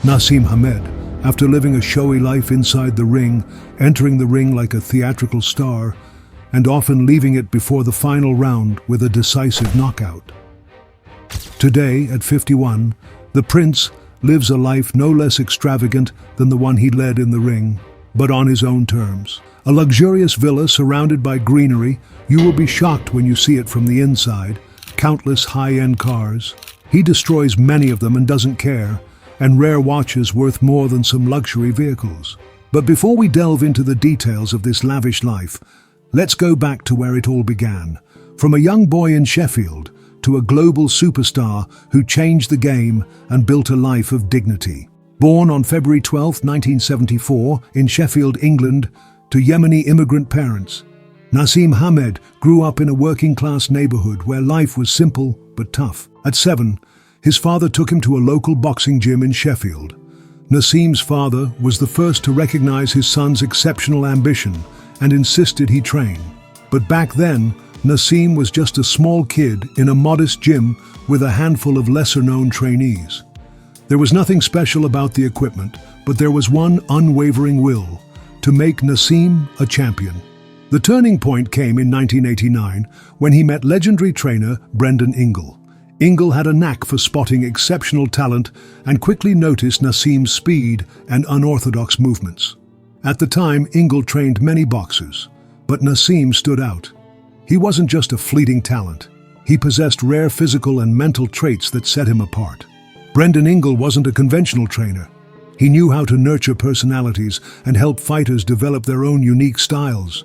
Naseem Hamed, after living a showy life inside the ring, entering the ring like a theatrical star, and often leaving it before the final round with a decisive knockout. Today, at 51, the Prince lives a life no less extravagant than the one he led in the ring, but on his own terms. A luxurious villa surrounded by greenery, you will be shocked when you see it from the inside. Countless high-end cars. He destroys many of them and doesn't care, and rare watches worth more than some luxury vehicles. But before we delve into the details of this lavish life, let's go back to where it all began. From a young boy in Sheffield to a global superstar who changed the game and built a life of dignity. Born on February 12, 1974, in Sheffield, England, to Yemeni immigrant parents, Naseem Hamed grew up in a working-class neighborhood where life was simple but tough. At 7, his father took him to a local boxing gym in Sheffield. Naseem's father was the first to recognize his son's exceptional ambition and insisted he train. But back then, Naseem was just a small kid in a modest gym with a handful of lesser-known trainees. There was nothing special about the equipment, but there was one unwavering will: to make Naseem a champion. The turning point came in 1989 when he met legendary trainer Brendan Ingle. Ingle had a knack for spotting exceptional talent and quickly noticed Naseem's speed and unorthodox movements. At the time, Ingle trained many boxers, but Naseem stood out. He wasn't just a fleeting talent. He possessed rare physical and mental traits that set him apart. Brendan Ingle wasn't a conventional trainer. He knew how to nurture personalities and help fighters develop their own unique styles.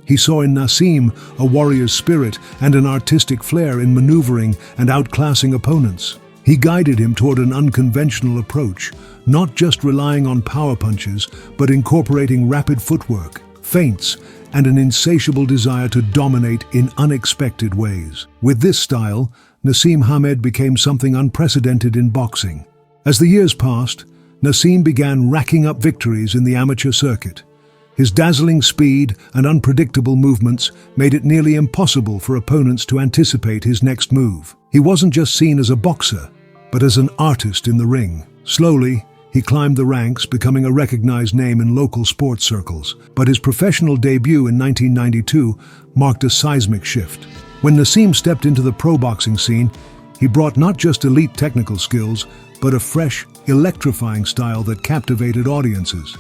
He saw in Naseem a warrior's spirit and an artistic flair in maneuvering and outclassing opponents. He guided him toward an unconventional approach, not just relying on power punches, but incorporating rapid footwork, feints, and an insatiable desire to dominate in unexpected ways. With this style, Naseem Hamed became something unprecedented in boxing. As the years passed, Naseem began racking up victories in the amateur circuit. His dazzling speed and unpredictable movements made it nearly impossible for opponents to anticipate his next move. He wasn't just seen as a boxer, but as an artist in the ring. Slowly, he climbed the ranks, becoming a recognized name in local sports circles. But his professional debut in 1992 marked a seismic shift. When Naseem stepped into the pro boxing scene, he brought not just elite technical skills, but a fresh, electrifying style that captivated audiences.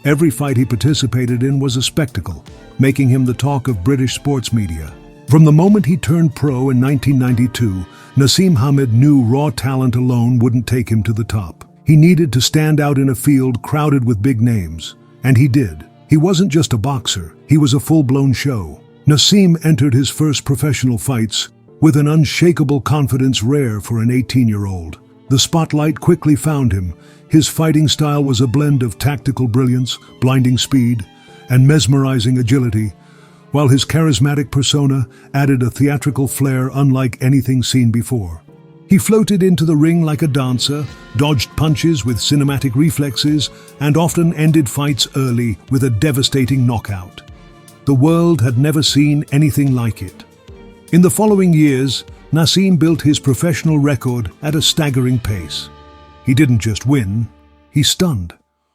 Every fight he participated in was a spectacle, making him the talk of British sports media. From the moment he turned pro in 1992, Naseem Hamed knew raw talent alone wouldn't take him to the top. He needed to stand out in a field crowded with big names, and he did. He wasn't just a boxer, he was a full-blown show. Naseem entered his first professional fights with an unshakable confidence rare for an 18-year-old. The spotlight quickly found him. His fighting style was a blend of tactical brilliance, blinding speed, and mesmerizing agility, while his charismatic persona added a theatrical flair unlike anything seen before. He floated into the ring like a dancer, dodged punches with cinematic reflexes, and often ended fights early with a devastating knockout. The world had never seen anything like it. In the following years, Naseem built his professional record at a staggering pace. He didn't just win, he stunned.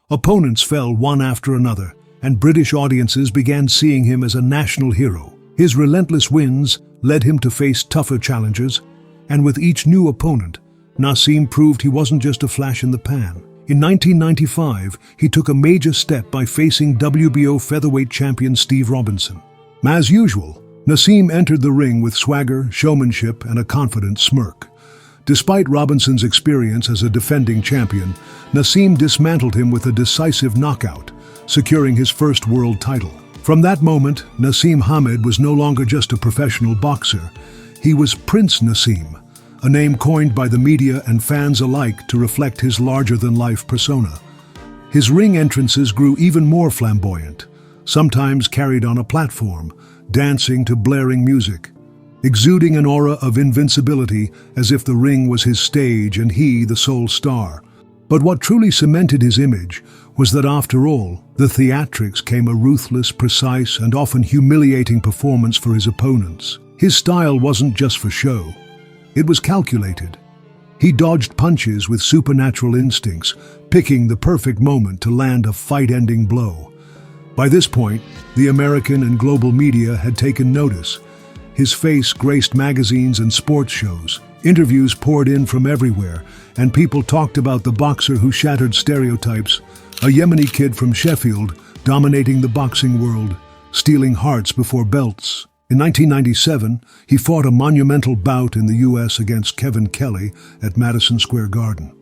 Opponents fell one after another, and British audiences began seeing him as a national hero. His relentless wins led him to face tougher challengers, and with each new opponent, Naseem proved he wasn't just a flash in the pan. In 1995, he took a major step by facing WBO featherweight champion Steve Robinson. As usual, Naseem entered the ring with swagger, showmanship, and a confident smirk. Despite Robinson's experience as a defending champion, Naseem dismantled him with a decisive knockout, securing his first world title. From that moment, Naseem Hamed was no longer just a professional boxer. He was Prince Naseem, a name coined by the media and fans alike to reflect his larger-than-life persona. His ring entrances grew even more flamboyant, sometimes carried on a platform, dancing to blaring music, exuding an aura of invincibility as if the ring was his stage and he the sole star. But what truly cemented his image was that after all, the theatrics came a ruthless, precise, and often humiliating performance for his opponents. His style wasn't just for show. It was calculated. He dodged punches with supernatural instincts, picking the perfect moment to land a fight-ending blow. By this point, the American and global media had taken notice. His face graced magazines and sports shows. Interviews poured in from everywhere, and people talked about the boxer who shattered stereotypes, a Yemeni kid from Sheffield dominating the boxing world, stealing hearts before belts. In 1997, he fought a monumental bout in the U.S. against Kevin Kelly at Madison Square Garden.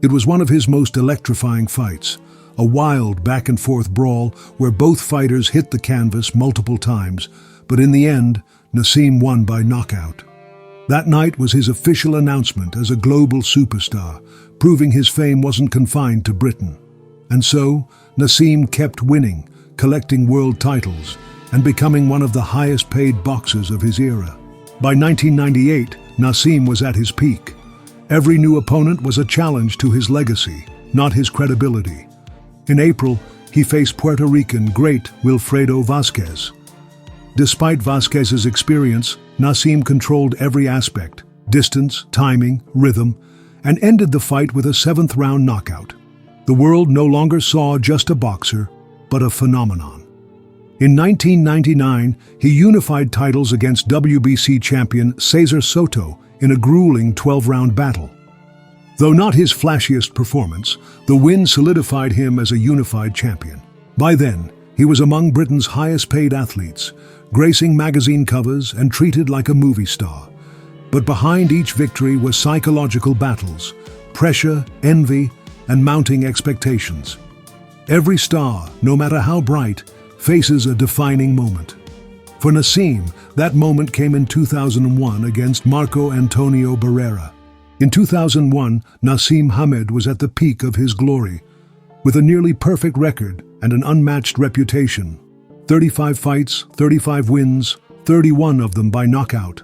It was one of his most electrifying fights, a wild back-and-forth brawl where both fighters hit the canvas multiple times, but in the end, Naseem won by knockout. That night was his official announcement as a global superstar, proving his fame wasn't confined to Britain. And so, Naseem kept winning, collecting world titles, and becoming one of the highest-paid boxers of his era. By 1998, Naseem was at his peak. Every new opponent was a challenge to his legacy, not his credibility. In April, he faced Puerto Rican great Wilfredo Vazquez. Despite Vazquez's experience, Naseem controlled every aspect: distance, timing, rhythm, and ended the fight with a seventh-round knockout. The world no longer saw just a boxer, but a phenomenon. In 1999, he unified titles against WBC champion Cesar Soto in a grueling 12-round battle. Though not his flashiest performance, the win solidified him as a unified champion. By then, he was among Britain's highest-paid athletes, gracing magazine covers and treated like a movie star. But behind each victory were psychological battles, pressure, envy, and mounting expectations. Every star, no matter how bright, faces a defining moment. For Naseem, that moment came in 2001 against Marco Antonio Barrera. In 2001, Naseem Hamed was at the peak of his glory, with a nearly perfect record and an unmatched reputation. 35 fights, 35 wins, 31 of them by knockout.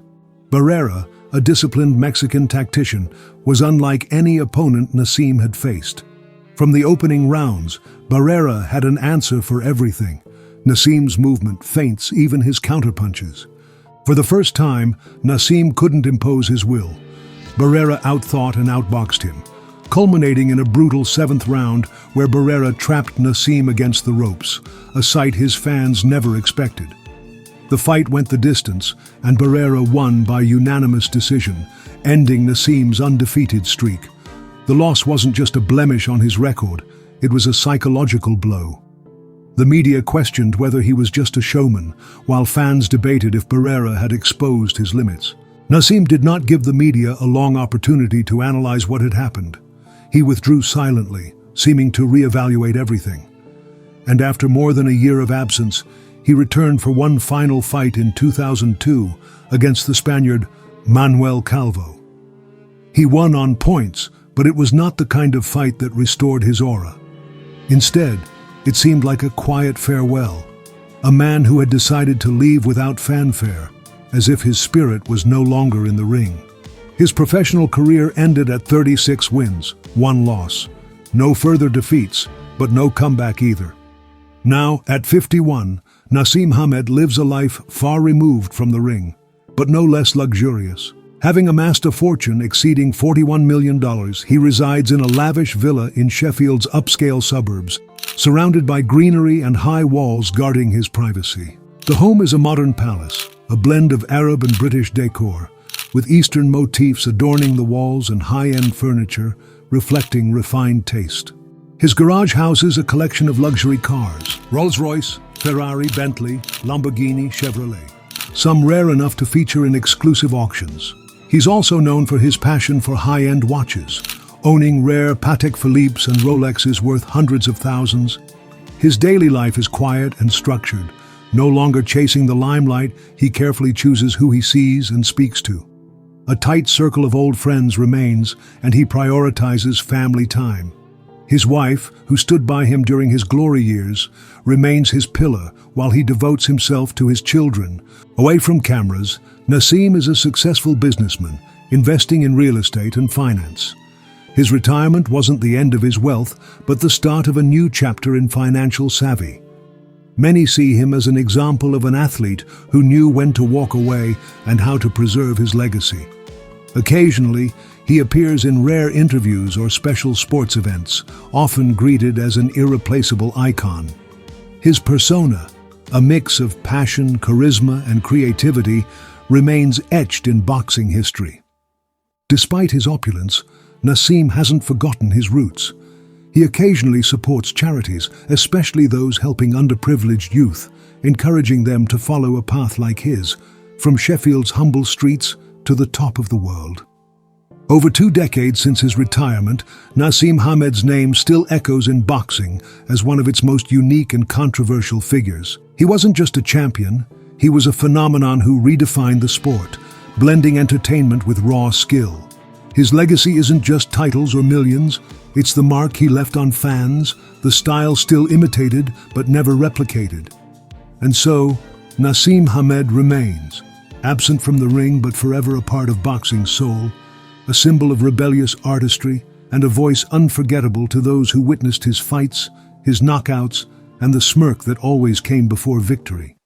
Barrera, a disciplined Mexican tactician, was unlike any opponent Naseem had faced. From the opening rounds, Barrera had an answer for everything: Naseem's movement, feints, even his counterpunches. For the first time, Naseem couldn't impose his will. Barrera outthought and outboxed him, culminating in a brutal seventh round where Barrera trapped Naseem against the ropes, a sight his fans never expected. The fight went the distance, and Barrera won by unanimous decision, ending Naseem's undefeated streak. The loss wasn't just a blemish on his record, it was a psychological blow. The media questioned whether he was just a showman, while fans debated if Barrera had exposed his limits. Naseem did not give the media a long opportunity to analyze what had happened. He withdrew silently, seeming to reevaluate everything. And after more than a year of absence, he returned for one final fight in 2002 against the Spaniard Manuel Calvo. He won on points, but it was not the kind of fight that restored his aura. Instead, it seemed like a quiet farewell, a man who had decided to leave without fanfare, as if his spirit was no longer in the ring. His professional career ended at 36 wins, 1 loss. No further defeats, but no comeback either. Now, at 51, Naseem Hamed lives a life far removed from the ring, but no less luxurious. Having amassed a fortune exceeding $41 million, he resides in a lavish villa in Sheffield's upscale suburbs, surrounded by greenery and high walls guarding his privacy. The home is a modern palace, a blend of Arab and British decor, with Eastern motifs adorning the walls and high-end furniture reflecting refined taste. His garage houses a collection of luxury cars: Rolls-Royce, Ferrari, Bentley, Lamborghini, Chevrolet, some rare enough to feature in exclusive auctions. He's also known for his passion for high-end watches, owning rare Patek Philippe's and Rolexes worth hundreds of thousands. His daily life is quiet and structured. No longer chasing the limelight, he carefully chooses who he sees and speaks to. A tight circle of old friends remains, and he prioritizes family time. His wife, who stood by him during his glory years, remains his pillar while he devotes himself to his children. Away from cameras, Naseem is a successful businessman, investing in real estate and finance. His retirement wasn't the end of his wealth, but the start of a new chapter in financial savvy. Many see him as an example of an athlete who knew when to walk away and how to preserve his legacy. Occasionally, He appears in rare interviews or special sports events, often greeted as an irreplaceable icon. His persona, a mix of passion, charisma, and creativity, remains etched in boxing history. Despite his opulence, Naseem hasn't forgotten his roots. He occasionally supports charities, especially those helping underprivileged youth, encouraging them to follow a path like his, from Sheffield's humble streets to the top of the world. Over 2 decades since his retirement, Naseem Hamed's name still echoes in boxing as one of its most unique and controversial figures. He wasn't just a champion, he was a phenomenon who redefined the sport, blending entertainment with raw skill. His legacy isn't just titles or millions, it's the mark he left on fans, the style still imitated but never replicated. And so, Naseem Hamed remains, absent from the ring but forever a part of boxing's soul, a symbol of rebellious artistry and a voice unforgettable to those who witnessed his fights, his knockouts, and the smirk that always came before victory.